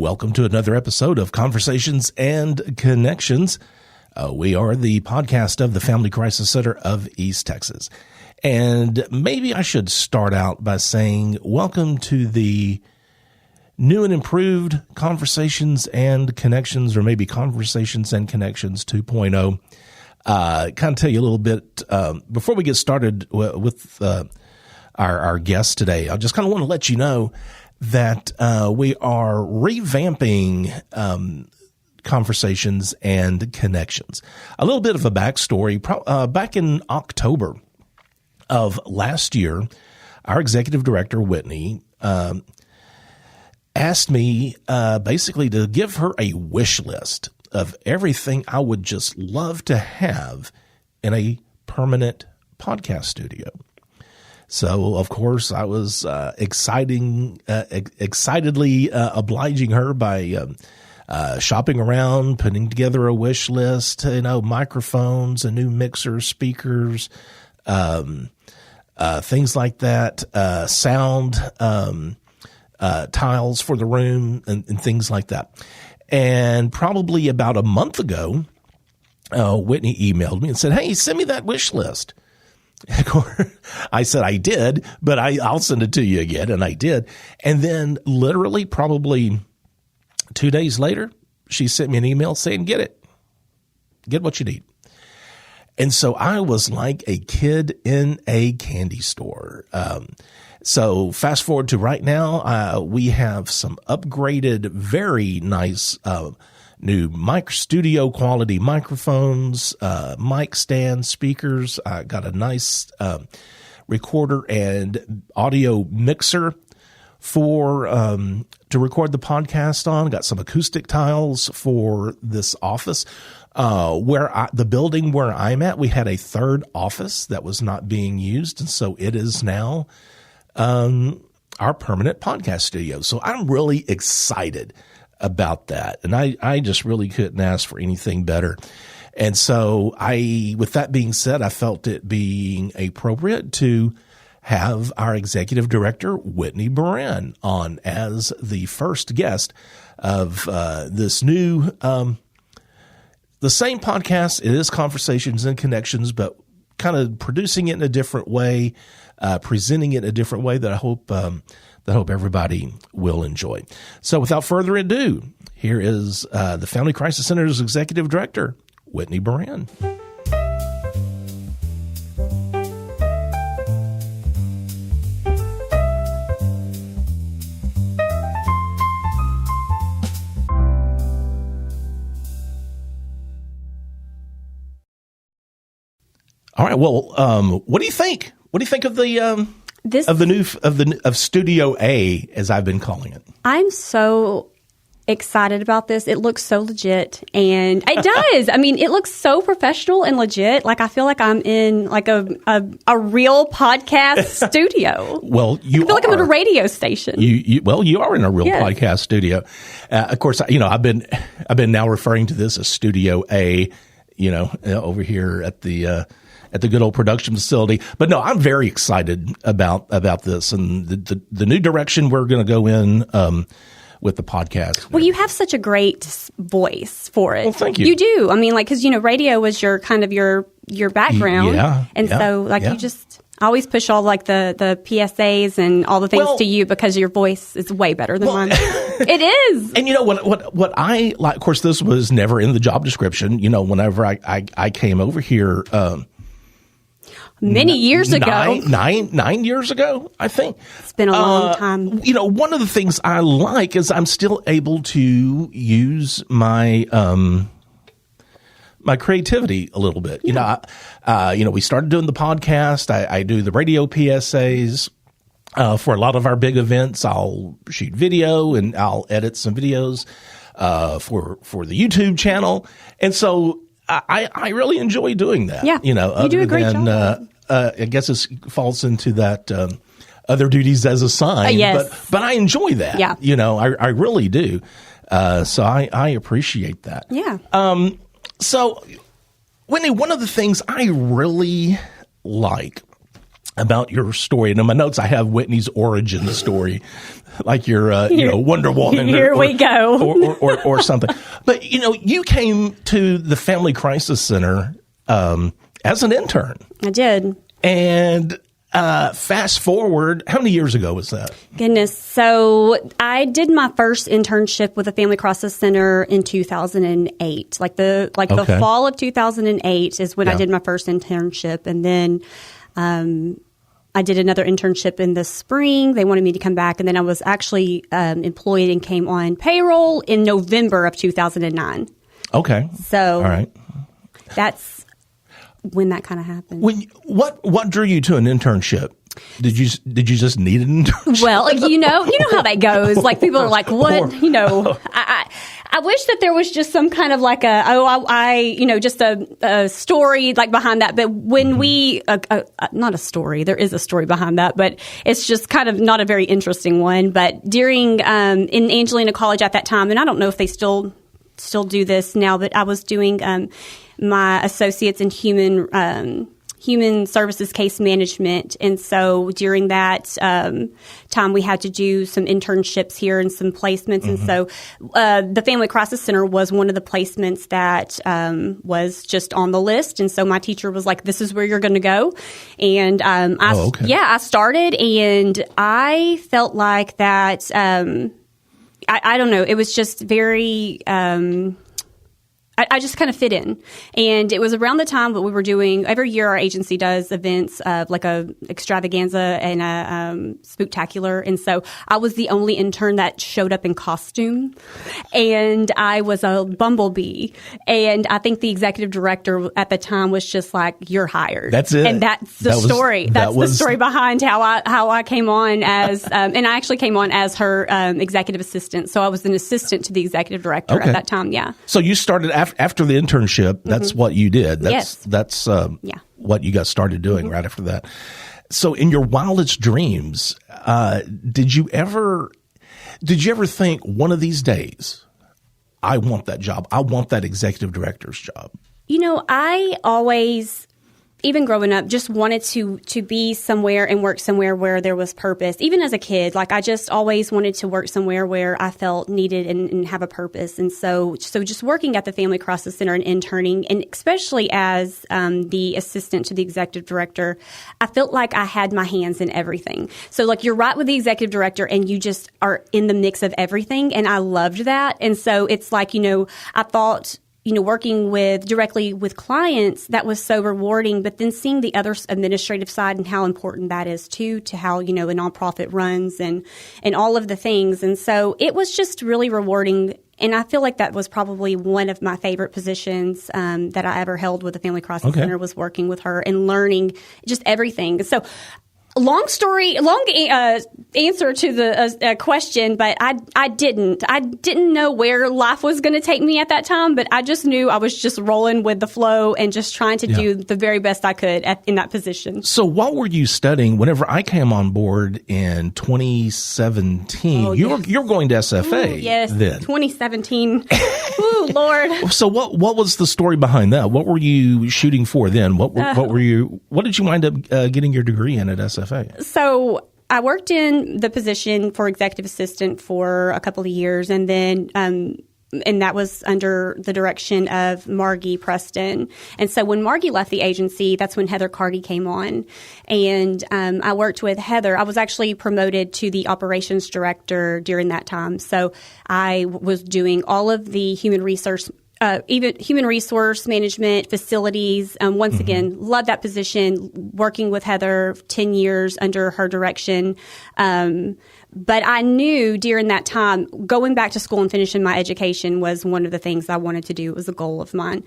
welcome to another episode of Conversations and Connections. We are the podcast of the Family Crisis Center of East Texas. And maybe I should start out by saying welcome to the new and improved Conversations and Connections, or maybe Conversations and Connections 2.0. Kind of tell you a little bit before we get started with our guest today. I just kind of want to let you know that we are revamping Conversations and Connections. A little bit of a backstory. Back in October of last year, our executive director, Whitney, asked me basically to give her a wish list of everything I would just love to have in a permanent podcast studio. So, of course, I was excitedly obliging her by shopping around, putting together a wish list, microphones, a new mixer, speakers, things like that, sound tiles for the room and things like that. And probably about a month ago, Whitney emailed me and said, "Hey, send me that wish list." I said I did, but I'll send it to you again. And I did. And then literally probably 2 days later, she sent me an email saying, get what you need. And so I was like a kid in a candy store. So fast forward to right now, we have some upgraded, very nice, new studio quality microphones, mic stand speakers. I got a nice recorder and audio mixer for to record the podcast on. Got some acoustic tiles for this office. The building where I'm at, we had a third office that was not being used, and so it is now our permanent podcast studio. So I'm really excited about that. And I just really couldn't ask for anything better. And so with that being said, I felt it being appropriate to have our executive director, Whitney Burran, on as the first guest of this new, the same podcast. It is Conversations and Connections, but kind of producing it in a different way, presenting it in a different way that I hope everybody will enjoy. So without further ado, here is the Family Crisis Center's Executive Director, Whitney Burran. All right. Well, what do you think? What do you think of the of Studio A, as I've been calling it? I'm so excited about this. It looks so legit, and it does. I mean, it looks so professional and legit. Like I feel like I'm in like a real podcast studio. Well, I feel like I'm at a radio station. You are in a real podcast studio. Of course, I've been now referring to this as Studio A. Over here at the good old production facility. But no, I'm very excited about this and the new direction we're going to go in with the podcast. Well, you have such a great voice for it. Well, thank you. You do. I mean, because radio was your kind of your background. You just always push all like the PSAs and all the things to you because your voice is way better than mine. It is. And what I like, of course, this was never in the job description. Whenever I came over here, many years ago. 9 years ago, I think. It's been a long time. One of the things I like is I'm still able to use my my creativity a little bit. Yeah. We started doing the podcast. I do the radio PSAs. For a lot of our big events, I'll shoot video and I'll edit some videos for the YouTube channel. And so I really enjoy doing that. Yeah, you do a great job. I guess it falls into that other duties as assigned. Yes. But I enjoy that. Yeah. I really do. So I appreciate that. Yeah. So, Whitney, one of the things I really like about your story. And in my notes, I have Whitney's origin story, like your, Wonder Woman. Here we go. Or something. But, you came to the Family Crisis Center as an intern. I did. And fast forward, how many years ago was that? Goodness. So I did my first internship with the Family Crisis Center in 2008. The fall of 2008 is when I did my first internship. And then I did another internship in the spring. They wanted me to come back. And then I was actually employed and came on payroll in November of 2009. Okay. So all right. That's when that kind of happened. What drew you to an internship? Did you just need an internship? Well, you know how that goes. Like people are like, what? I wish that there was just some kind of like just a story like behind that. But when not a story, there is a story behind that, but it's just kind of not a very interesting one. But during in Angelina College at that time, and I don't know if they still do this now, but I was doing my associates in human services case management. And so during that time, we had to do some internships here and some placements. And so the Family Crisis Center was one of the placements that was just on the list. And so my teacher was like, this is where you're going to go. And I started, and I felt like that I don't know, it was just very I just kind of fit in. And it was around the time that we were doing, every year our agency does events of like a extravaganza and a spooktacular. And so I was the only intern that showed up in costume. And I was a bumblebee. And I think the executive director at the time was just like, you're hired. That's it. And that's the story. That's the story behind how I came on as, and I actually came on as her executive assistant. So I was an assistant to the executive director at that time. Yeah. So you started after the internship, that's what you did. That's what you got started doing right after that. So in your wildest dreams, did you ever think one of these days, I want that job. I want that executive director's job? I always, even growing up, just wanted to be somewhere and work somewhere where there was purpose. Even as a kid, like I just always wanted to work somewhere where I felt needed and have a purpose. And so just working at the Family Crisis Center and interning, and especially as the assistant to the executive director, I felt like I had my hands in everything. So like you're right with the executive director, and you just are in the mix of everything. And I loved that. And so it's like, I thought, working directly with clients, that was so rewarding, but then seeing the other administrative side and how important that is to how, a nonprofit runs and all of the things. And so it was just really rewarding. And I feel like that was probably one of my favorite positions that I ever held with the Family Crisis Center, was working with her and learning just everything. So long answer to the question, but I didn't know where life was going to take me at that time, but I just knew I was just rolling with the flow and just trying to do the very best I could in that position. So what were you studying whenever I came on board in 2017? You were going to SFA then. 2017. Ooh, Lord. So what was the story behind that? What were you shooting for then? What did you wind up getting your degree in at SFA? So I worked in the position for executive assistant for a couple of years, and then and that was under the direction of Margie Preston. And so when Margie left the agency, that's when Heather Carty came on. And I worked with Heather. I was actually promoted to the operations director during that time. So I was doing all of the human resource management, facilities. Once again, love that position, working with Heather 10 years under her direction. But I knew during that time, going back to school and finishing my education was one of the things I wanted to do. It was a goal of mine.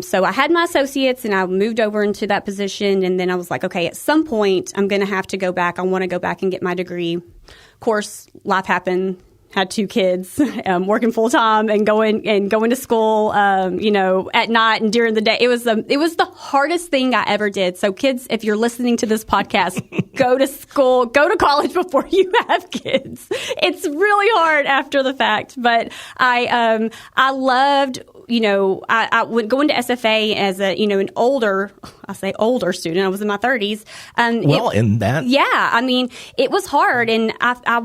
So I had my associates and I moved over into that position. And then I was like, okay, at some point I'm going to have to go back. I want to go back and get my degree. Of course, life happened. Had 2 kids, working full time and going to school, at night and during the day. It was the hardest thing I ever did. So kids, if you're listening to this podcast, go to school, go to college before you have kids. It's really hard after the fact, but I loved, I went going to SFA as an older, I say older student. I was in my 30s. Yeah, I mean, it was hard, and I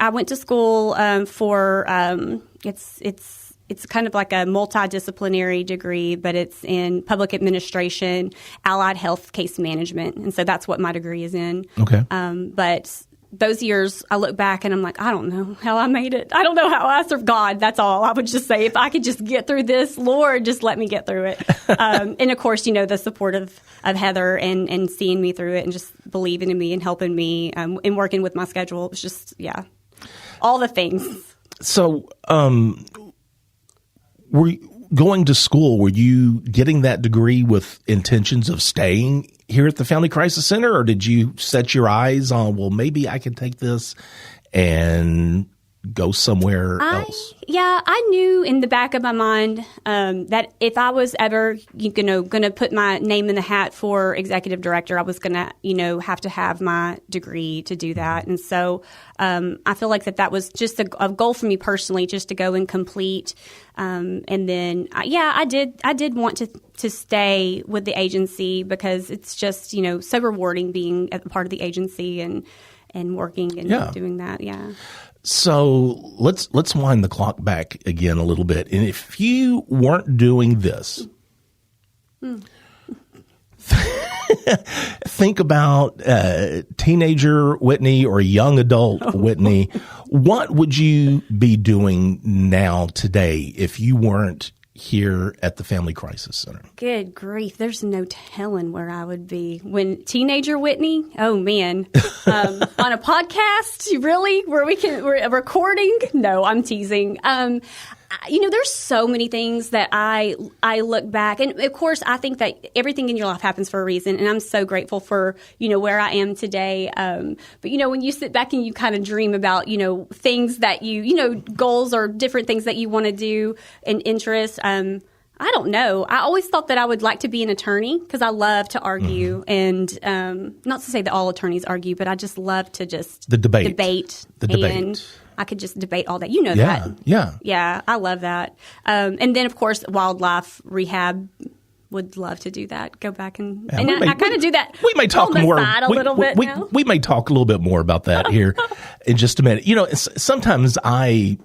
went to school for it's kind of like a multidisciplinary degree, but it's in public administration, allied health case management. And so that's what my degree is in. Okay. But those years, I look back and I'm like, I don't know how I made it. I don't know how I served God. That's all. I would just say, if I could just get through this, Lord, just let me get through it. And of course, the support of Heather and seeing me through it and just believing in me and helping me and working with my schedule. It was just, all the things. So, were you going to school? Were you getting that degree with intentions of staying here at the Family Crisis Center, or did you set your eyes on, well, maybe I can take this and go somewhere else? Yeah, I knew in the back of my mind that if I was ever, going to put my name in the hat for executive director, I was going to, have to have my degree to do that. And so I feel like that was just a goal for me personally, just to go and complete. And then, I did want to stay with the agency because it's just, so rewarding being a part of the agency and working and doing that. Yeah. So let's wind the clock back again a little bit. And if you weren't doing this, think about teenager Whitney or young adult Whitney. What would you be doing now today if you weren't here at the Family Crisis Center? Good grief. There's no telling where I would be. When teenager Whitney, oh man, on a podcast, really? We're recording? No, I'm teasing. There's so many things that I look back, and of course, I think that everything in your life happens for a reason, and I'm so grateful for, where I am today. But, when you sit back and you kind of dream about, things that goals or different things that you want to do and interests, I don't know. I always thought that I would like to be an attorney because I love to argue, and not to say that all attorneys argue, but I just love to just debate. And I could just debate all that. That. Yeah. Yeah, I love that. And then, of course, wildlife rehab. Would love to do that. Go back and I kind of do that. We may talk more. We may talk a little bit more about that here in just a minute. Sometimes I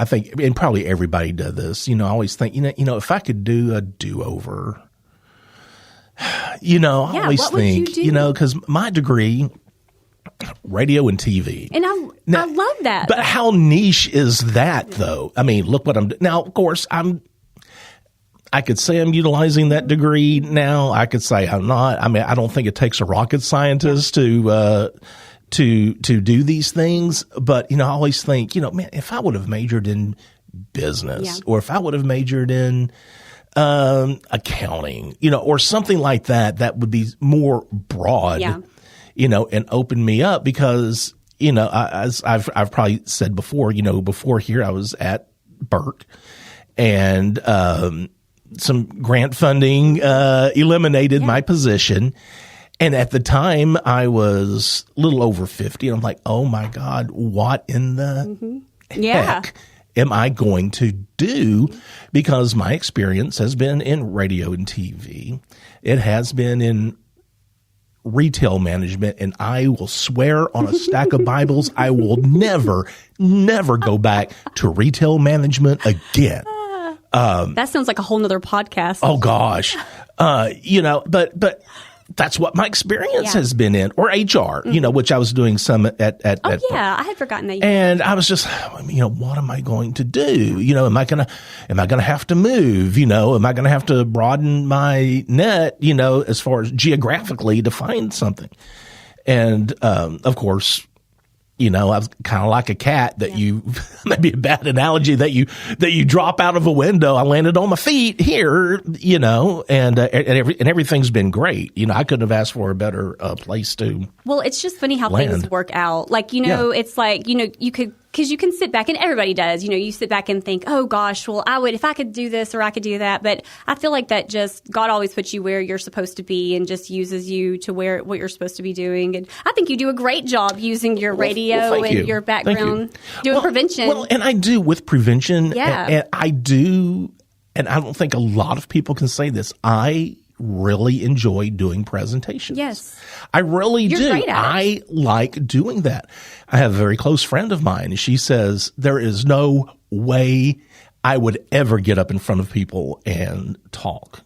think, and probably everybody does this. I always think, if I could do a do-over, I always think, because my degree, radio and TV. And I love that. But how niche is that, though? I mean, look what I'm doing. Now, of course, I could say I'm utilizing that degree now. I could say I'm not. I mean, I don't think it takes a rocket scientist to do these things. But, I always think, man, if I would have majored in business or if I would have majored in accounting, or something like that, that would be more broad, and open me up because, as I've probably said before, before here I was at Burke and some grant funding eliminated my position. And at the time, I was a little over 50. And I'm like, oh, my God, what in the heck am I going to do? Because my experience has been in radio and TV. It has been in retail management. And I will swear on a stack of Bibles, I will never go back to retail management again. That sounds like a whole nother podcast. Oh gosh. But that's what my experience has been in, or HR, which I was doing some at I had forgotten that. And I was just, what am I going to do? Am I going to have to move? Am I going to have to broaden my net, as far as geographically to find something? And, of course, I was kind of like a cat that maybe a bad analogy that you drop out of a window. I landed on my feet here, and everything's been great. I couldn't have asked for a better place to. Well, it's just funny how things work out. Like, it's like, you could. Because you can sit back, and everybody does, you sit back and think, oh, gosh, well, I would, if I could do this or I could do that. But I feel like that just, God always puts you where you're supposed to be and just uses you to what you're supposed to be doing. And I think you do a great job using your radio and your background doing prevention. Well, and I do with prevention. And I do, and I don't think a lot of people can say this. I really enjoy doing presentations. Yes. I really You're do. Great at it. I like doing that. I have a very close friend of mine. She says there is no way I would ever get up in front of people and talk.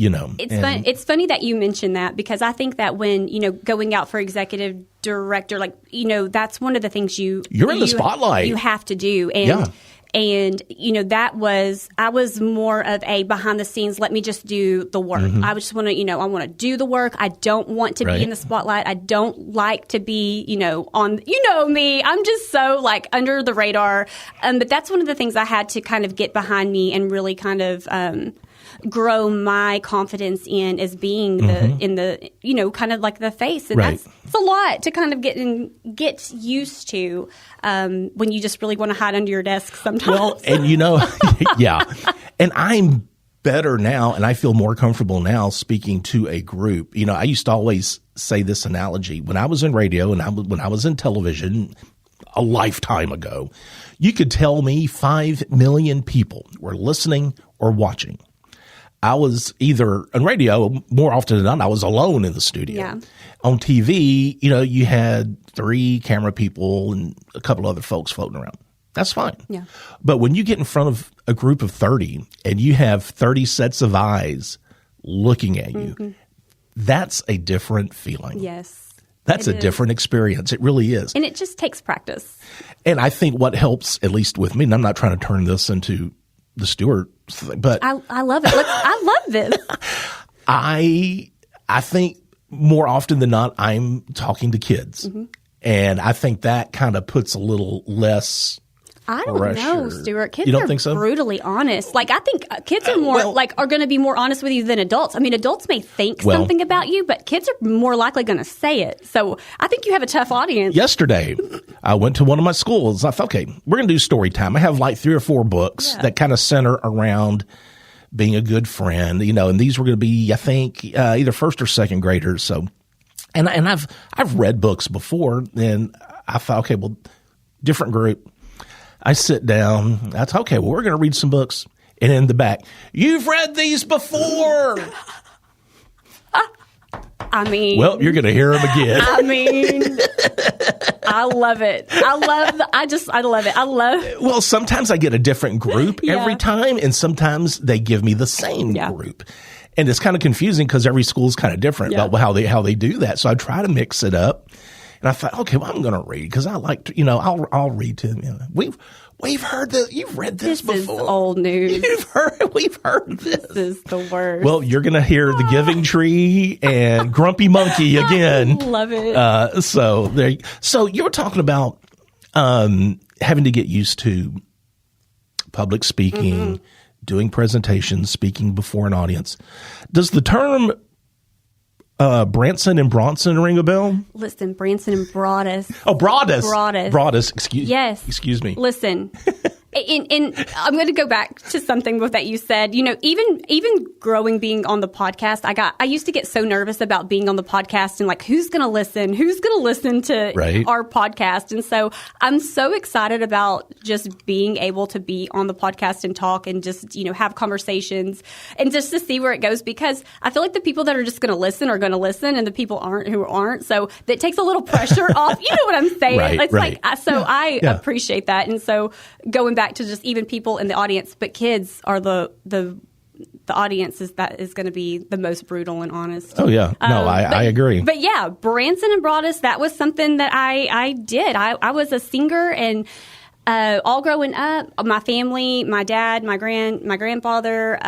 It's funny that you mentioned that, because I think that when, going out for executive director, that's one of the things you're in the spotlight. You have to do. And I was more of a behind the scenes, let me just do the work. Mm-hmm. I just want to, I want to do the work. I don't want to be in the spotlight. I don't like to be, on, me. I'm just so under the radar. But that's one of the things I had to kind of get behind me and really kind of, grow my confidence in as being kind of like the face. And it's a lot to kind of get used to when you just really want to hide under your desk sometimes. Well, and yeah. And I'm better now, and I feel more comfortable now speaking to a group. I used to always say this analogy when I was in radio and when I was in television a lifetime ago. You could tell me 5 million people were listening or watching. I was either on radio, more often than not, I was alone in the studio. Yeah. On TV, you had 3 camera people and a couple other folks floating around. That's fine. Yeah. But when you get in front of a group of 30 and you have 30 sets of eyes looking at you, that's a different feeling. Yes. That's a different experience. It really is. And it just takes practice. And I think what helps, at least with me, and I'm not trying to turn this into the Stuart thing, but I love it. I love this. I think more often than not, I'm talking to kids. And I think that kind of puts a little less I don't know, Stuart. Kids you don't are think so? Brutally honest. I think kids are more are going to be more honest with you than adults. I mean, adults may think something about you, but kids are more likely going to say it. So I think you have a tough audience. Yesterday, I went to one of my schools. I thought, okay, we're going to do story time. I have 3 or 4 books that kind of center around being a good friend, and these were going to be, I think, either first or second graders. So, and I've read books before, and I thought, okay, well, different group. I sit down. I thought, okay, well, we're going to read some books. And in the back, you've read these before. I mean, well, you're going to hear them again. I mean, I love it. I love it. Well, sometimes I get a different group every time, and sometimes they give me the same group. And it's kind of confusing because every school is kind of different about how they do that. So I try to mix it up. And I thought, okay, well, I'm going to read because I like to, I'll read to them. We've heard this. You've read this before. This is old news. We've heard this. This is the worst. Well, you're going to hear The Giving Tree and Grumpy Monkey again. I love it. So you were talking about having to get used to public speaking, doing presentations, speaking before an audience. Does the term Branson and Bronson ring a bell? Listen, Branson and Broadus. Oh, Broadus. Broadus. Excuse me. Listen, and I'm going to go back to something that you said. Even being on the podcast, I used to get so nervous about being on the podcast and who's going to listen? Who's going to listen to our podcast? And so I'm so excited about just being able to be on the podcast and talk and just have conversations and just to see where it goes, because I feel like the people that are just going to listen are going to listen, and the people who aren't. So that takes a little pressure off. You know what I'm saying? I appreciate that, and so going back to just even people in the audience, but kids are the audience that is going to be the most brutal and honest. Oh yeah, no, I agree. But yeah, Branson and Broadus, that was something that I did. I was a singer, and all growing up, my family, my dad, my grandfather,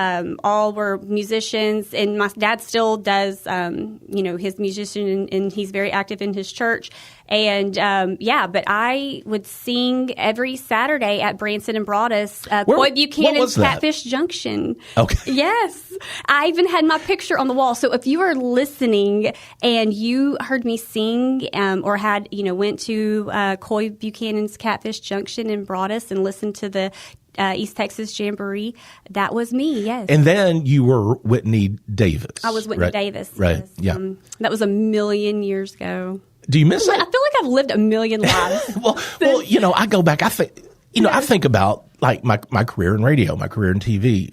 all were musicians, and my dad still does, his musician, and he's very active in his church. And but I would sing every Saturday at Branson and Broadus, Coy Buchanan's Catfish Junction. Okay. Yes. I even had my picture on the wall. So if you are listening and you heard me sing or had, went to Coy Buchanan's Catfish Junction in Broadus and listened to the East Texas Jamboree, that was me, yes. And then you were Whitney Davis. I was Whitney Davis. Right, yes. That was 1,000,000 years ago. Do you miss it? I feel like I've lived 1,000,000 lives. well, I go back. I think, I think about my career in radio, my career in TV.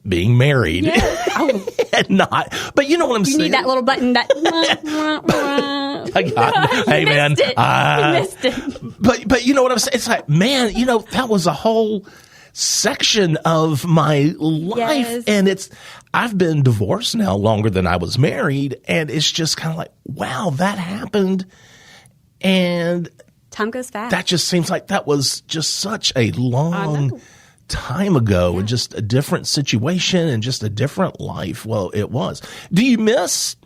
being married. Yes. Oh. And not, but you know what I'm saying? You need that little button that. Hey, man. You missed it. But you know what I'm saying? It's like, man, that was a whole section of my life. Yes. And I've been divorced now longer than I was married. And it's just kind of like, wow, that happened. And time goes fast. That just seems like that was just such a long time ago, and just a different situation and just a different life. Well, it was. Do you miss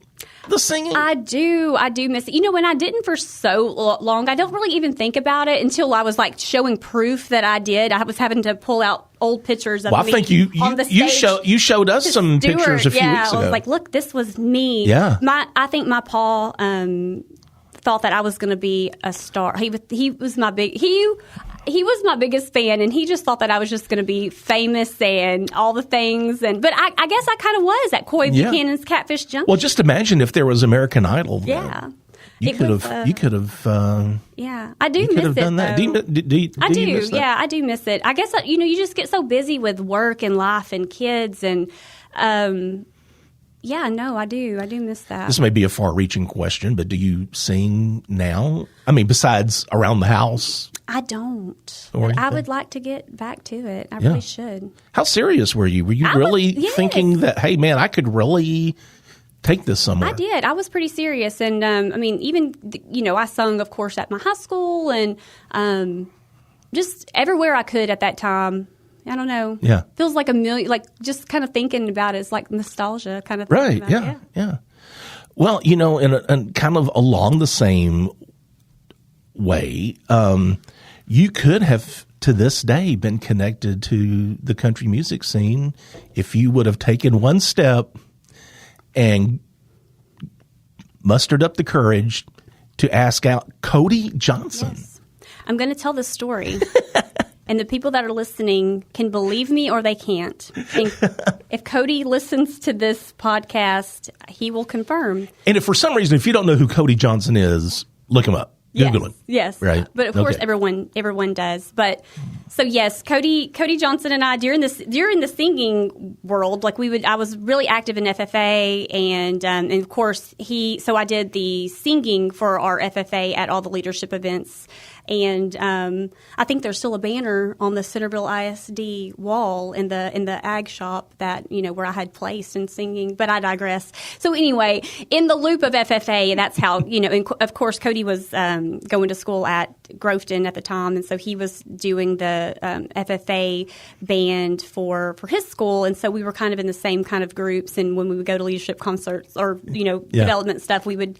the singing? I do miss it. When I didn't for so long, I don't really even think about it until I was like showing proof that I did. I was having to pull out old pictures of me. I think you showed us some Stuart, pictures a few weeks ago. I was like, look, this was me. Yeah. I think my Paul thought that I was going to be a star. He was my biggest fan, and he just thought that I was just going to be famous and all the things. But I guess I kind of was at Coy Buchanan's Catfish Junction. Well, just imagine if there was American Idol. Yeah. You could have. Yeah, I do miss it. Done that. I do. Yeah, I do miss it. I guess you just get so busy with work and life and kids and. Yeah, no, I do. I do miss that. This may be a far-reaching question, but do you sing now? I mean, besides around the house? I don't. I would like to get back to it. I really should. How serious were you? Were you really thinking that, hey, man, I could really take this somewhere? I did. I was pretty serious. And, even, I sung, of course, at my high school and just everywhere I could at that time. I don't know. Yeah. Feels like a million, like just kind of thinking about it is like nostalgia kind of thing. Right. Yeah. Well, and kind of along the same way, you could have to this day been connected to the country music scene if you would have taken one step and mustered up the courage to ask out Cody Johnson. Yes. I'm going to tell this story. And the people that are listening can believe me or they can't. And if Cody listens to this podcast, he will confirm. And if for some reason, if you don't know who Cody Johnson is, look him up. Google him. Yes. Right. But of course, everyone does. But so yes, Cody Johnson and I during the singing world, like I was really active in FFA, and of course so I did the singing for our FFA at all the leadership events. And I think there's still a banner on the Centerville ISD wall in the ag shop that where I had placed in singing. But I digress. So anyway, in the loop of FFA, that's how and of course Cody was going to school at Groveton at the time, and so he was doing the FFA band for his school, and so we were kind of in the same kind of groups. And when we would go to leadership concerts or development stuff, we would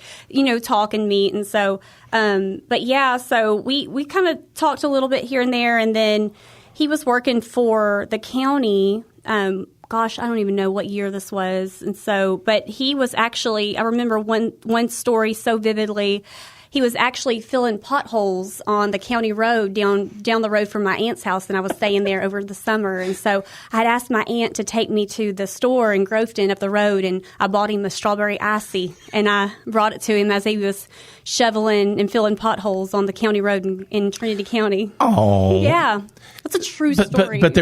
talk and meet, and so. But yeah, so we kind of talked a little bit here and there, and then he was working for the county. Gosh, I don't even know what year this was, and so, but he was actually. I remember one story so vividly. He was actually filling potholes on the county road down the road from my aunt's house, and I was staying there over the summer. And so I had asked my aunt to take me to the store in Groveton up the road, and I bought him a strawberry icy, and I brought it to him as he was shoveling and filling potholes on the county road in Trinity County. Oh, yeah, that's a true story. But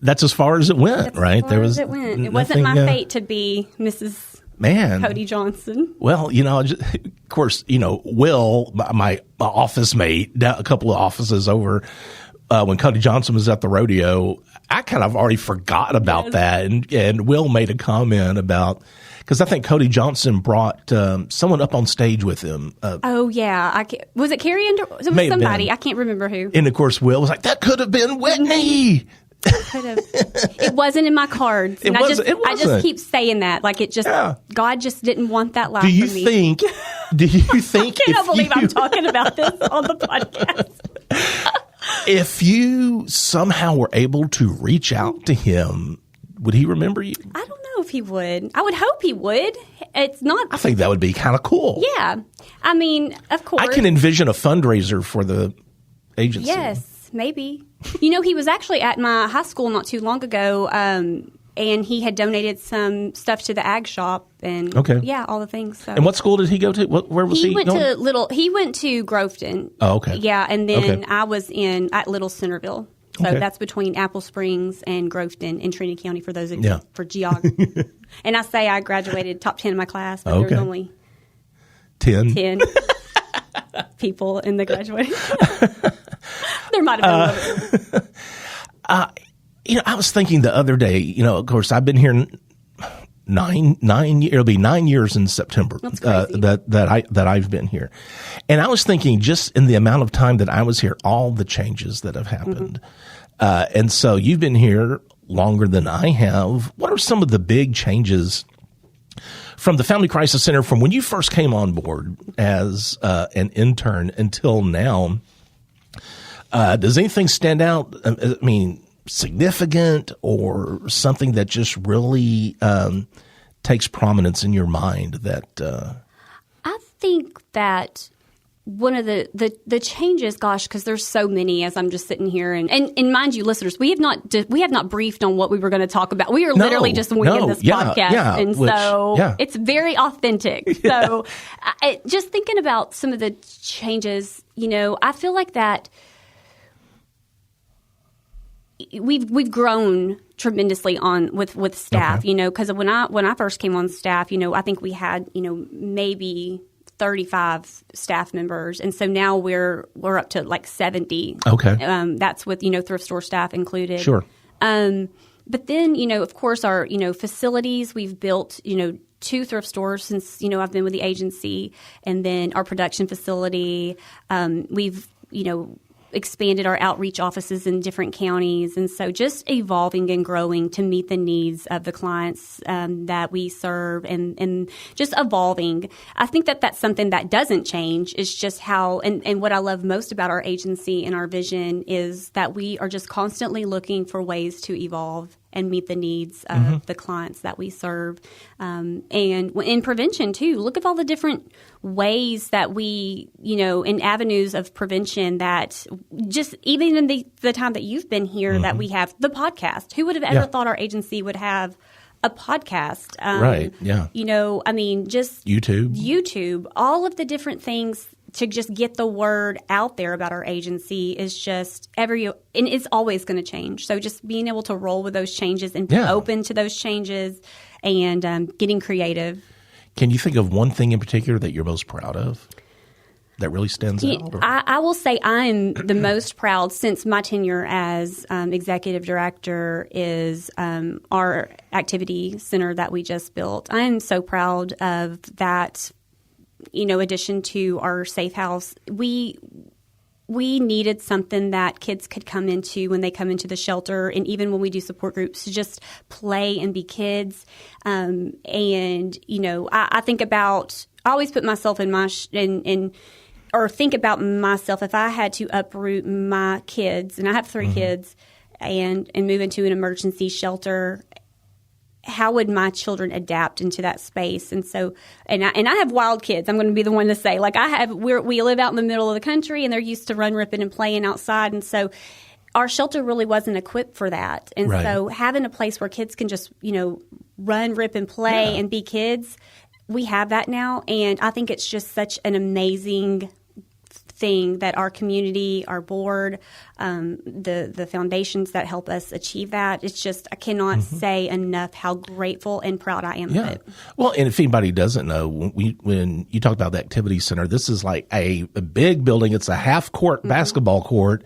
that's as far as it went, right? It wasn't my fate to be Mrs. Cody Johnson. Well, of course, Will, my office mate, a couple of offices over, when Cody Johnson was at the rodeo, I kind of already forgot about that. And Will made a comment about, because I think Cody Johnson brought someone up on stage with him. Was it Carrie? It was somebody. I can't remember who. And of course, Will was like, that could have been Whitney. Could have. It wasn't in my cards. And I just keep saying that. Like God just didn't want that life for me. Do you think I cannot believe I'm talking about this on the podcast. If you somehow were able to reach out to him, would he remember you? I don't know if he would. I would hope he would. It's not. I think that would be kind of cool. Yeah. I mean, of course. I can envision a fundraiser for the agency. Yes. Maybe. He was actually at my high school not too long ago, and he had donated some stuff to the ag shop and all the things. So. And what school did he go to? Where was he? He went to Groveton. Oh, okay. Yeah, and then I was at Little Centerville. So that's between Apple Springs and Groveton in Trinity County for those of you for geography. And I say I graduated top 10 in my class, but there's only 10 people in the graduating. There might have been I was thinking the other day, of course, I've been here 9 it'll be 9 years in September that I've been here. And I was thinking just in the amount of time that I was here, all the changes that have happened. And so you've been here longer than I have. What are some of the big changes from the Family Crisis Center from when you first came on board as an intern until now? Does anything stand out? I mean, significant or something that just really takes prominence in your mind that I think that one of the changes, gosh, because there's so many as I'm just sitting here and mind you, listeners, we have not briefed on what we were going to talk about. We are literally just winging this podcast, so it's very authentic. So just thinking about some of the changes, I feel like that we've grown tremendously with staff, because when I first came on staff, I think we had maybe 35 staff members, and so now we're up to like 70. Okay, that's with thrift store staff included. Sure. But then of course our facilities, we've built 2 thrift stores since I've been with the agency, and then our production facility. We've expanded our outreach offices in different counties. And so just evolving and growing to meet the needs of the clients that we serve and just evolving. I think that that's something that doesn't change. It's just how, and what I love most about our agency and our vision is that we are just constantly looking for ways to evolve and meet the needs of the clients that we serve. And in prevention, too, look at all the different ways that we, in avenues of prevention that just even in the time that you've been here that we have the podcast. Who would have ever thought our agency would have a podcast? Right, yeah. I mean, just YouTube, all of the different things to just get the word out there about our agency is just and it's always going to change. So just being able to roll with those changes and be open to those changes and getting creative. Can you think of one thing in particular that you're most proud of that really stands out? I will say I'm the most proud since my tenure as executive director is our activity center that we just built. I am so proud of that. Addition to our safe house, we needed something that kids could come into when they come into the shelter, and even when we do support groups, to just play and be kids. I think about, I always put myself in or think about myself if I had to uproot my kids, and I have 3 kids, and move into an emergency shelter. How would my children adapt into that space? And so, and I have wild kids. I'm going to be the one to say, like we live out in the middle of the country, and they're used to run, ripping, and playing outside. And so, our shelter really wasn't equipped for that. And so, having a place where kids can just run, rip, and play and be kids, we have that now. And I think it's just such an amazing thing that our community, our board, the foundations that help us achieve that. It's just, I cannot say enough how grateful and proud I am of it. Well, and if anybody doesn't know, when you talk about the activity center, this is like a big building. It's a half-court basketball court.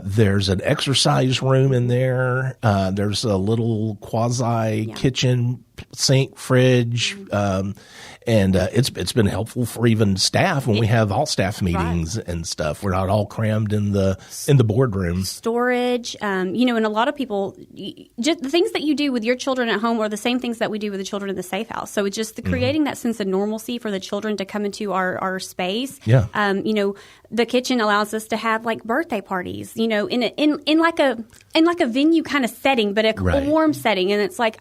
There's an exercise room in there. There's a little quasi kitchen, sink, fridge, and it's been helpful for even staff when we have all staff meetings and stuff. We're not all crammed in the boardroom. Storage, and a lot of people, just the things that you do with your children at home are the same things that we do with the children in the safe house. So it's just creating that sense of normalcy for the children to come into our space. Yeah. The kitchen allows us to have like birthday parties, in like a venue kind of setting, but a warm setting, and it's like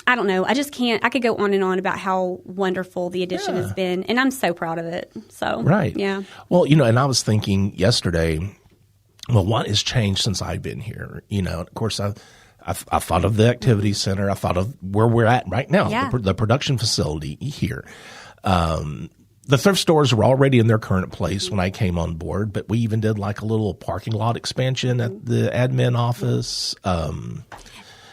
I don't know. I just can't. I could go on and on about how wonderful the addition has been, and I'm so proud of it. So yeah. Well, and I was thinking yesterday, well, what has changed since I've been here? Of course, I thought of the activity center. I thought of where we're at right now, the production facility here. the thrift stores were already in their current place when I came on board, but we even did like a little parking lot expansion at the admin office.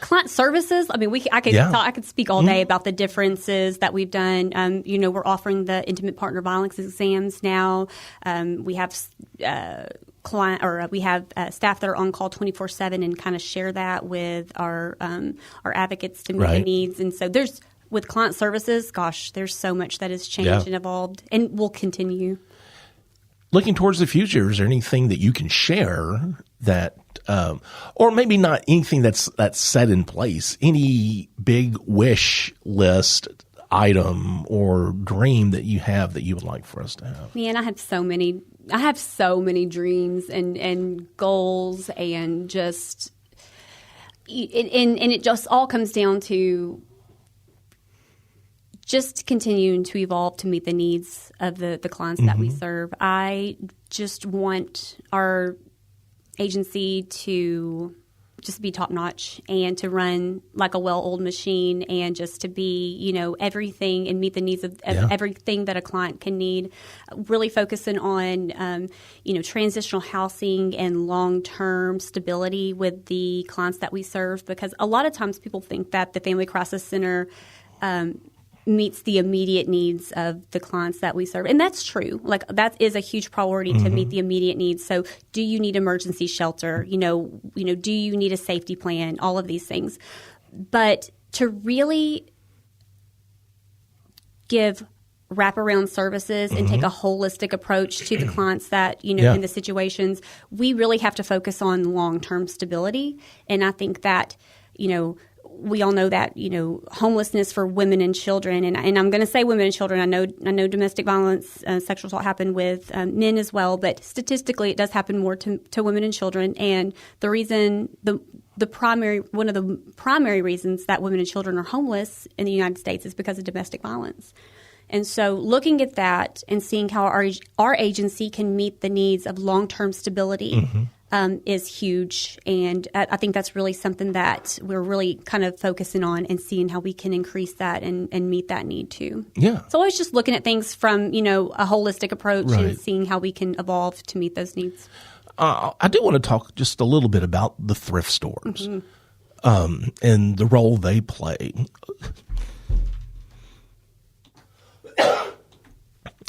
Client services. I mean, I could speak all day about the differences that we've done. We're offering the intimate partner violence exams now. We have staff that are on call 24/7 and kind of share that with our advocates to meet the needs. And so with client services, gosh, there's so much that has changed and evolved and will continue. Looking towards the future, is there anything that you can share that, or maybe not anything that's set in place, any big wish list item or dream that you have that you would like for us to have? Man, I have so many dreams and goals, and just and it just all comes down to just continuing to evolve to meet the needs of the clients that we serve. I just want our agency to just be top notch and to run like a well-oiled machine, and just to be, everything and meet the needs of everything that a client can need. Really focusing on, transitional housing and long-term stability with the clients that we serve, because a lot of times people think that the Family Crisis Center meets the immediate needs of the clients that we serve. And that's true. Like, that is a huge priority to meet the immediate needs. So do you need emergency shelter? Do you need a safety plan? All of these things. But to really give wraparound services and take a holistic approach to the clients that, in the situations, we really have to focus on long-term stability. And I think that, we all know that, homelessness for women and children, and I'm going to say women and children. I know domestic violence, sexual assault happen with men as well, but statistically it does happen more to women and children. And the reason, one of the primary reasons that women and children are homeless in the United States is because of domestic violence. And so looking at that and seeing how our agency can meet the needs of long-term stability is huge. And I think that's really something that we're really kind of focusing on, and seeing how we can increase that and meet that need too. Yeah. So always just looking at things from, a holistic approach and seeing how we can evolve to meet those needs. I do want to talk just a little bit about the thrift stores and the role they play.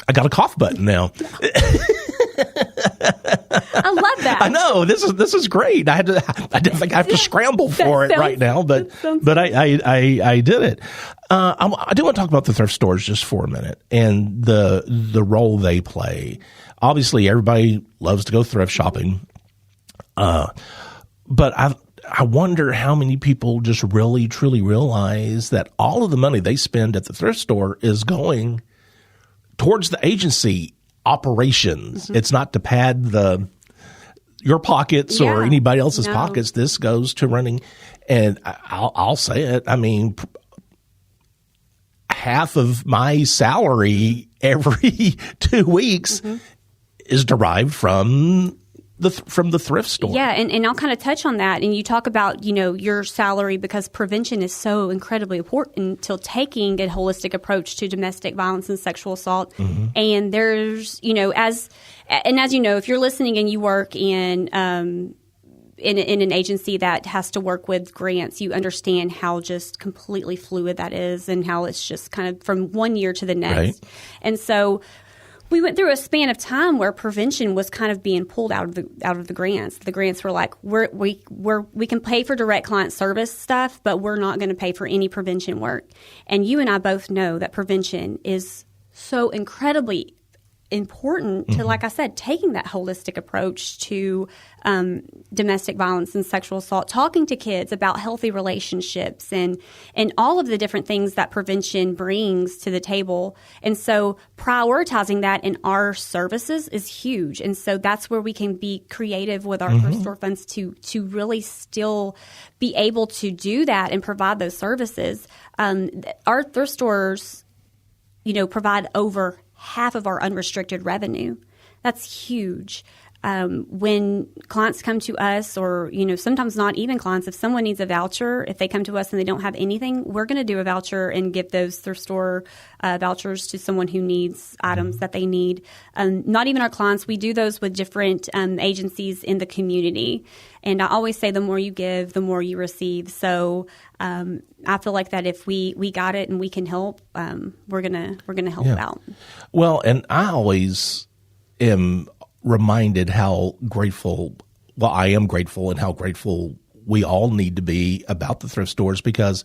I got a cough button now. I love that. I know, this is great. I didn't think I have to scramble for it right now, but I did it. I do want to talk about the thrift stores just for a minute and the role they play. Obviously, everybody loves to go thrift shopping, but I wonder how many people just really truly realize that all of the money they spend at the thrift store is going towards the agency operations. It's not to pad your pockets or anybody else's pockets. This goes to running, and I'll say it. I mean, half of my salary every 2 weeks is derived from the thrift store. Yeah, and I'll kind of touch on that. And you talk about, your salary, because prevention is so incredibly important to taking a holistic approach to domestic violence and sexual assault. And there's, as you know, if you're listening and you work in an agency that has to work with grants, you understand how just completely fluid that is, and how it's just kind of from one year to the next. Right. And so we went through a span of time where prevention was kind of being pulled out of the grants. The grants were like, we can pay for direct client service stuff, but we're not going to pay for any prevention work. And you and I both know that prevention is so incredibly important to, like I said, taking that holistic approach to domestic violence and sexual assault, talking to kids about healthy relationships and all of the different things that prevention brings to the table. And so prioritizing that in our services is huge. And so that's where we can be creative with our thrift store funds to really still be able to do that and provide those services. Our thrift stores, provide over half of our unrestricted revenue. That's huge. when clients come to us, or, sometimes not even clients, if someone needs a voucher, if they come to us and they don't have anything, we're going to do a voucher and give those thrift store vouchers to someone who needs items that they need. Not even our clients. We do those with different agencies in the community. And I always say the more you give, the more you receive. So I feel like that if we got it and we can help, we're gonna help out. Well, and I always am reminded how grateful, I am grateful, and how grateful we all need to be about the thrift stores, because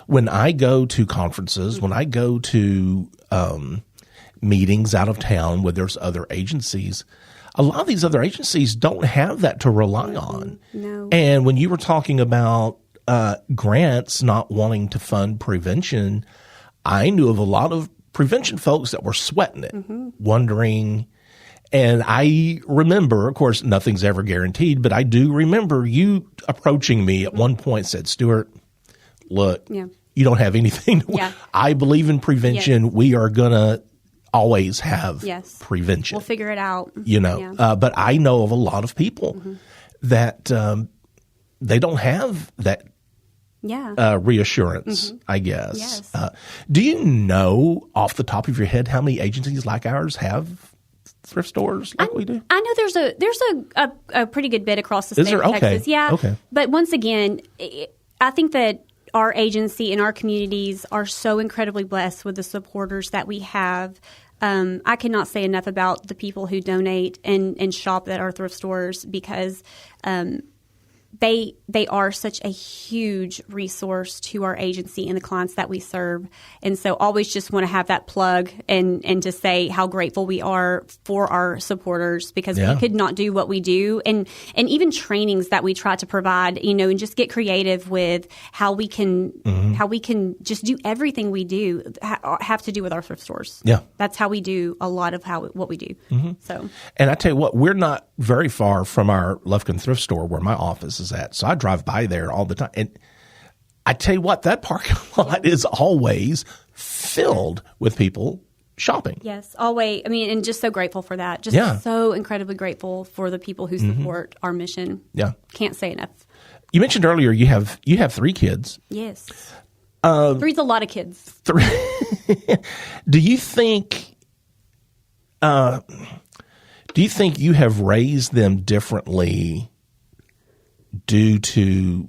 when I go to conferences, when I go to meetings out of town where there's other agencies, a lot of these other agencies don't have that to rely on. No. And when you were talking about grants not wanting to fund prevention, I knew of a lot of prevention folks that were sweating it, wondering. And I remember, of course, nothing's ever guaranteed, but I do remember you approaching me at one point, said, Stuart, look, you don't have anything. I believe in prevention. Yes. We are going to always have prevention. We'll figure it out. But I know of a lot of people that they don't have that reassurance, I guess. Yes. Do you know off the top of your head how many agencies like ours have thrift stores like we do? I know there's a pretty good bit across the state of Texas. Yeah. Okay. But once again, I think that our agency and our communities are so incredibly blessed with the supporters that we have. I cannot say enough about the people who donate and shop at our thrift stores, because they are such a huge resource to our agency and the clients that we serve. And so always just want to have that plug and to say how grateful we are for our supporters, because we could not do what we do. And even trainings that we try to provide, and just get creative with how we can just do everything we do have to do with our thrift stores. Yeah. That's how we do a lot of what we do. So, and I tell you what, we're not very far from our Lufkin thrift store where my office is at. So I drive by there all the time. And I tell you what, that parking lot is always filled with people shopping. Yes, always. I mean, and just so grateful for that. Just so incredibly grateful for the people who support our mission. Yeah. Can't say enough. You mentioned earlier you have 3 kids. Yes. 3's a lot of kids. 3. Do you think you have raised them differently due to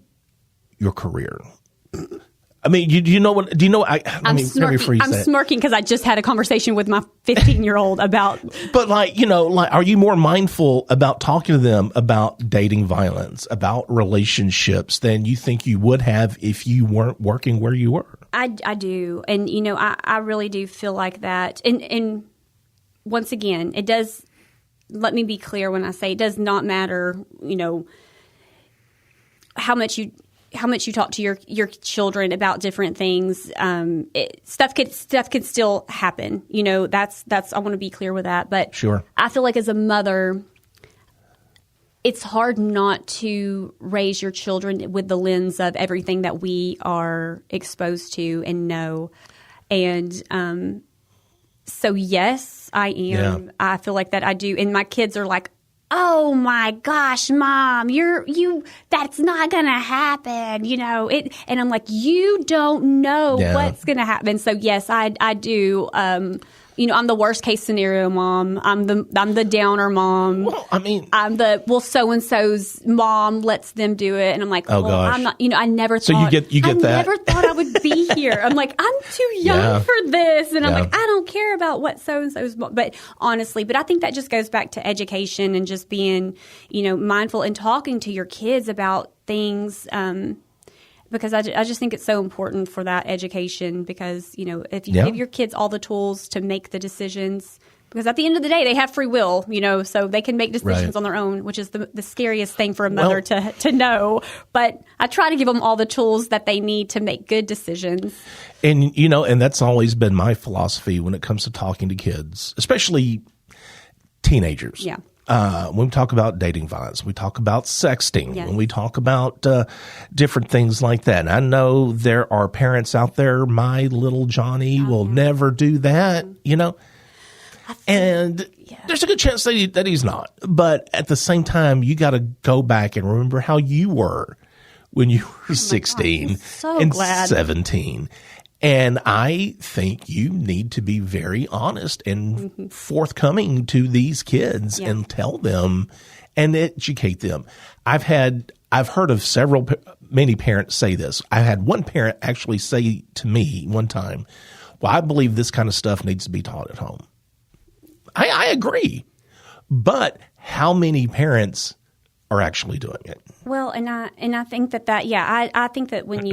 your career? I mean, do you know what? Do you know? I'm smirking because I just had a conversation with my 15-year-old about. But are you more mindful about talking to them about dating violence, about relationships, than you think you would have if you weren't working where you were? I do, and I really do feel like that. And once again, it does. Let me be clear when I say it does not matter. How much you talk to your children about different things. Stuff could still happen. That's I want to be clear with that. But sure. I feel like as a mother, it's hard not to raise your children with the lens of everything that we are exposed to and know. And so yes, I am. Yeah. I feel like that I do. And my kids are like, oh my gosh, Mom, that's not going to happen, it. And I'm like, you don't know what's going to happen. So yes, I do. I'm the worst case scenario mom. I'm the downer mom. Well, I mean, I'm the so-and-so's mom lets them do it. And I'm like, oh gosh. I'm not, I never thought. So you get that. I never thought I would be here. I'm like, I'm too young for this. And I'm like, I don't care about what so-and-so's mom. But honestly, I think that just goes back to education and just being, mindful and talking to your kids about things, because I just think it's so important for that education, because, if you give your kids all the tools to make the decisions, because at the end of the day, they have free will, so they can make decisions on their own, which is the scariest thing for a mother to know. But I try to give them all the tools that they need to make good decisions. And, and that's always been my philosophy when it comes to talking to kids, especially teenagers. Yeah. When we talk about dating violence, we talk about sexting, when we talk about different things like that. And I know there are parents out there, my little Johnny will never do that, And there's a good chance that he's not. But at the same time, you got to go back and remember how you were when you were 16 and 17. And I think you need to be very honest and forthcoming to these kids and tell them and educate them. I've heard of many parents say this. I had one parent actually say to me one time, well, I believe this kind of stuff needs to be taught at home. I agree. But how many parents are actually doing it? Well, and I think I think that when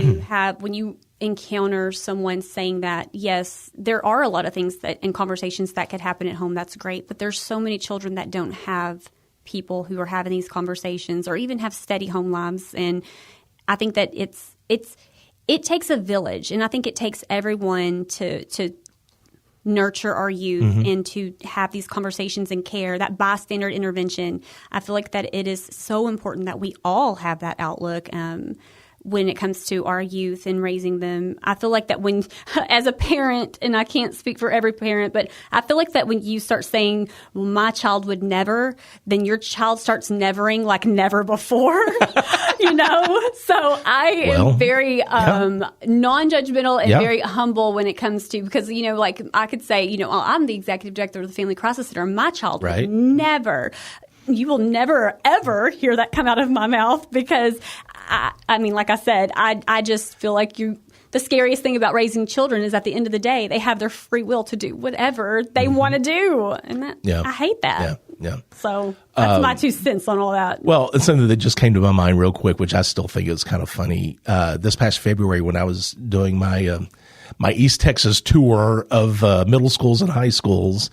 you encounter someone saying that, yes, there are a lot of things that in conversations that could happen at home. That's great. But there's so many children that don't have people who are having these conversations or even have steady home lives. And I think that it takes a village, and I think it takes everyone to nurture our youth and to have these conversations and care, that bystander intervention. I feel like that it is so important that we all have that outlook when it comes to our youth and raising them. I feel like that when, as a parent, and I can't speak for every parent, but I feel like that when you start saying, well, my child would never, then your child starts nevering like never before, you know? So I am very non-judgmental and very humble when it comes to, because, you know, like I could say, you know, oh, I'm the executive director of the Family Crisis Center. My child would never. You will never, ever hear that come out of my mouth because, I mean, like I said, I just feel like the scariest thing about raising children is at the end of the day, they have their free will to do whatever they want to do. And I hate that. Yeah. So that's my 2 cents on all that. Well, it's something that just came to my mind real quick, which I still think is kind of funny. This past February when I was doing my East Texas tour of middle schools and high schools,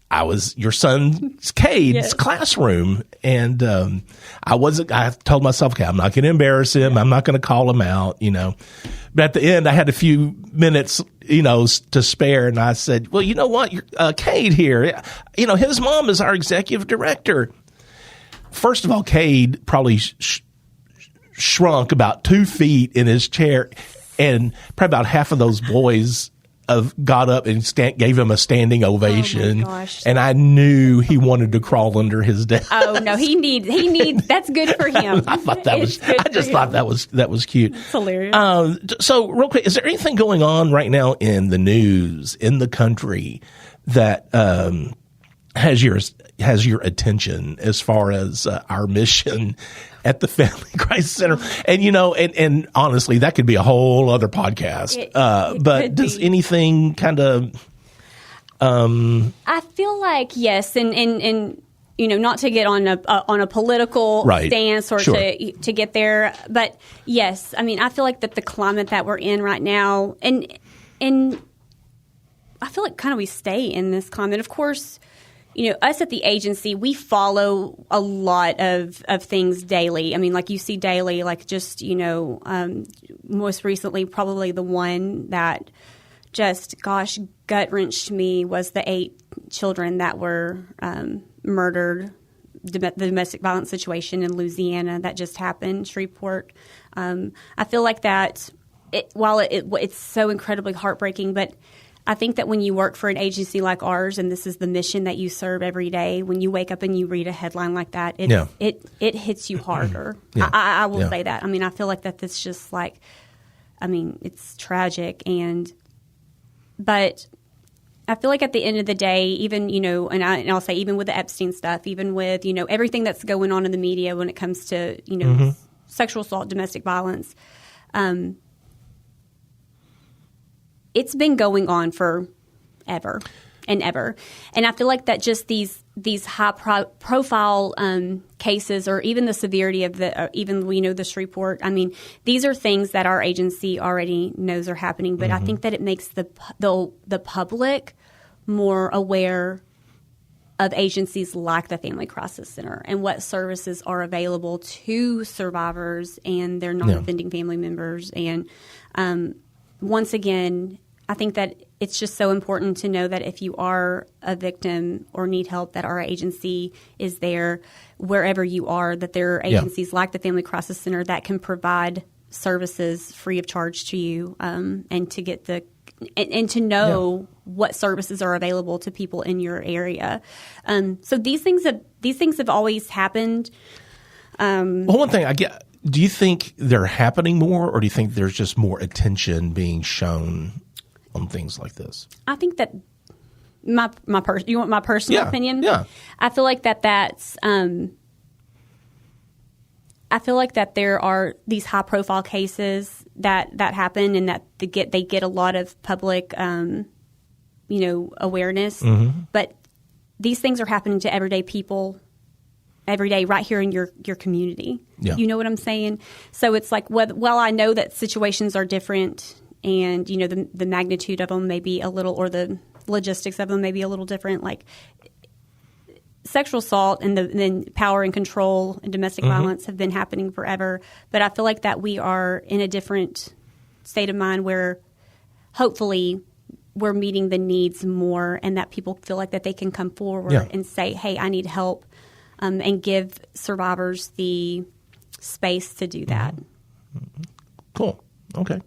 I was your son's Cade's classroom, and I told myself, okay, I'm not going to embarrass him. I'm not going to call him out, you know. But at the end, I had a few minutes, you know, to spare, and I said, well, you know what, Cade here, you know, his mom is our executive director. First of all, Cade probably shrunk about 2 feet in his chair, and probably about half of those boys got up and gave him a standing ovation. Oh my gosh. And I knew he wanted to crawl under his desk. Oh no, he needs that's good for him. I thought that was cute. It's hilarious. So real quick, is there anything going on right now in the news in the country that has your attention as far as our mission at the Family Crisis Center? And, you know, and honestly, that could be a whole other podcast. But does anything kind of... I feel like, yes, and you know, not to get on a political stance or to get there, but yes, I mean, I feel like that the climate that we're in right now, and I feel like kind of we stay in this climate. Of course, you know, us at the agency, we follow a lot of things daily. I mean, like you see daily, like just, you know, most recently, probably the one that just, gosh, gut-wrenched me was the 8 children that were murdered, the domestic violence situation in Louisiana that just happened, Shreveport. I feel like that, while it's so incredibly heartbreaking, but I think that when you work for an agency like ours, and this is the mission that you serve every day, when you wake up and you read a headline like that, it hits you harder. I will say that. I mean, I feel like that's just like, I mean, it's tragic, but I feel like at the end of the day, even, you know, and I'll say even with the Epstein stuff, even with, you know, everything that's going on in the media when it comes to, you know, sexual assault, domestic violence, it's been going on for ever and ever. And I feel like that just these high profile cases, or even the severity of even we know the Shreveport, I mean, these are things that our agency already knows are happening. But I think that it makes the public more aware of agencies like the Family Crisis Center and what services are available to survivors and their non-offending family members. And once again, I think that it's just so important to know that if you are a victim or need help, that our agency is there wherever you are, that there are agencies like the Family Crisis Center that can provide services free of charge to you and to get the and to know what services are available to people in your area. So these things have always happened. Well, one thing I get. Do you think they're happening more, or do you think there's just more attention being shown on things like this? I think that you want my personal opinion? Yeah. I feel like that's. I feel like that there are these high profile cases that happen, and that they get a lot of public, awareness. Mm-hmm. But these things are happening to everyday people every day right here in your community. Yeah. You know what I'm saying? So it's like, well, I know that situations are different, and the magnitude of them may be a little, or the logistics of them may be a little different. Like sexual assault and then power and control and domestic violence have been happening forever. But I feel like that we are in a different state of mind where hopefully we're meeting the needs more, and that people feel like that they can come forward and say, hey, I need help, and give survivors the space to do that. Mm-hmm. Cool. Okay.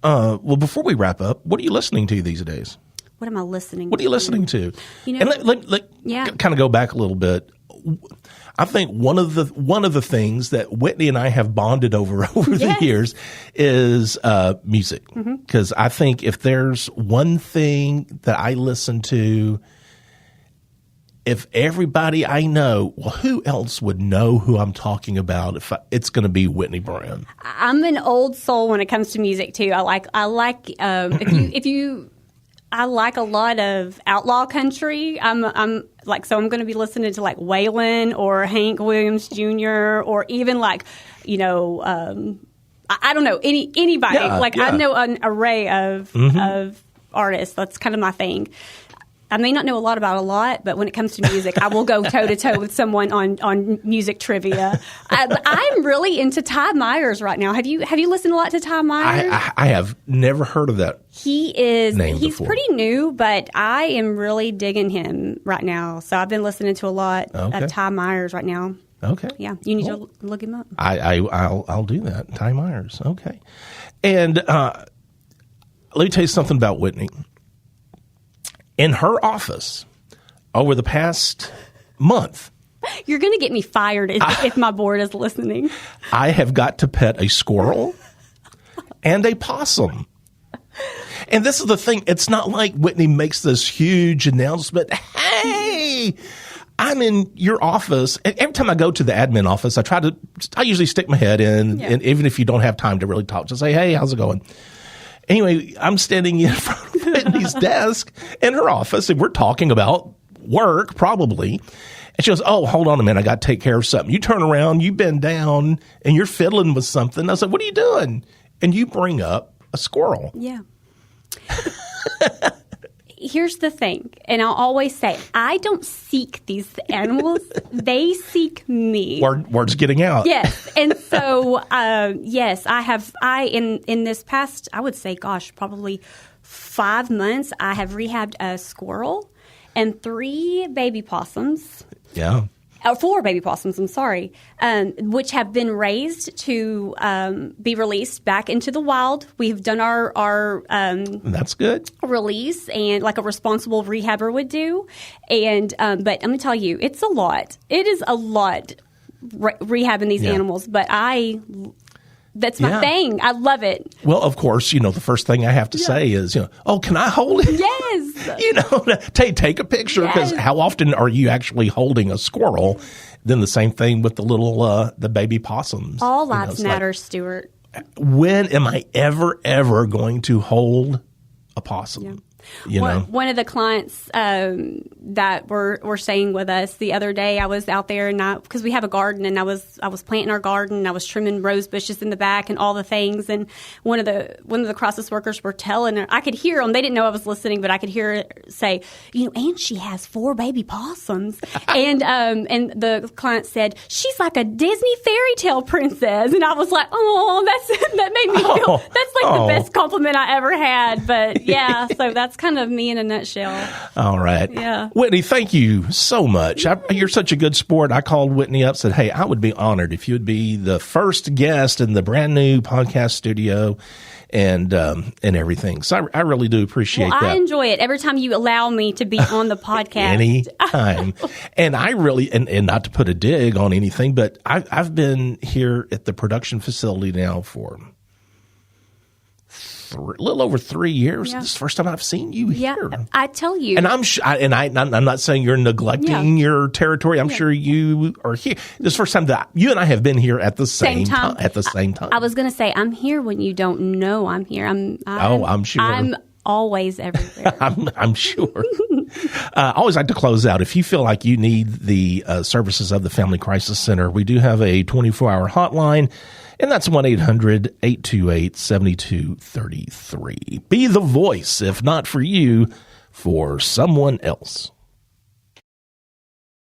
Well, before we wrap up, what are you listening to these days? What am I listening to? What are you listening to? And let kind of go back a little bit. I think one of the things that Whitney and I have bonded over the years is music. Because I think if there's one thing that I listen to, if everybody I know, well, who else would know who I'm talking about? It's going to be Whitney Burran. I'm an old soul when it comes to music too. I like I like a lot of outlaw country. I'm going to be listening to like Waylon or Hank Williams Jr. or even like, I don't know, anybody. I know an array of artists. That's kind of my thing. I may not know a lot, but when it comes to music, I will go toe to toe with someone on music trivia. I'm really into Ty Myers right now. Have you listened a lot to Ty Myers? I have never heard of that. He's before. Pretty new, but I am really digging him right now. So I've been listening to a lot of Ty Myers right now. Okay. Yeah, you need to look him up. I'll do that. Ty Myers. Okay. And let me tell you something about Whitney. In her office, over the past month, you're going to get me fired if my board is listening. I have got to pet a squirrel and a possum. And this is the thing. It's not like Whitney makes this huge announcement. Hey, I'm in your office. And every time I go to the admin office, I usually stick my head in. And even if you don't have time to really talk, just say, hey, how's it going? Anyway, I'm standing in front of Whitney's desk in her office, and we're talking about work, probably. And she goes, oh, hold on a minute. I got to take care of something. You turn around, you bend down, and you're fiddling with something. I said, what are you doing? And you bring up a squirrel. Yeah. Here's the thing, and I'll always say, I don't seek these animals. They seek me. Word's getting out. Yes. And so, yes, in this past, I would say, probably 5 months, I have rehabbed a squirrel and 3 baby possums. Yeah. 4 baby possums, I'm sorry, which have been raised to be released back into the wild. We've done our that's good release, and like a responsible rehabber would do. And but I'm gonna tell you, it's a lot. It is a lot rehabbing these animals. But that's my thing. I love it. Well, of course, the first thing I have to say is, oh, can I hold it? Yes. Take a picture, because how often are you actually holding a squirrel? Then the same thing with the little, the baby possums. All lives matter, Stuart. When am I ever going to hold a possum? One of the clients that were staying with us the other day, I was out there, and because we have a garden, and I was planting our garden, and I was trimming rose bushes in the back and all the things, and one of the crisis workers were telling her, I could hear them, they didn't know I was listening, but I could hear her say, and she has 4 baby possums, and the client said, she's like a Disney fairy tale princess, and I was like, oh, that made me feel that's like the best compliment I ever had, but so that's that's kind of me in a nutshell. All right. Yeah. Whitney, thank you so much. You're such a good sport. I called Whitney up, said, hey, I would be honored if you would be the first guest in the brand new podcast studio and everything. So I really do appreciate that. I enjoy it every time you allow me to be on the podcast. Anytime. And I really, and not to put a dig on anything, but I've been here at the production facility now for a little over 3 years. Yeah. This is the first time I've seen you here. Yeah, I tell you. And I'm not saying you're neglecting your territory. I'm sure you are here. This is the first time that you and I have been here at the same time. At the same time. I was going to say, I'm here when you don't know I'm here. I'm sure. I'm always everywhere. I'm sure. I always like to close out. If you feel like you need the services of the Family Crisis Center, we do have a 24-hour hotline. And that's 1-800-828-7233. Be the voice, if not for you, for someone else.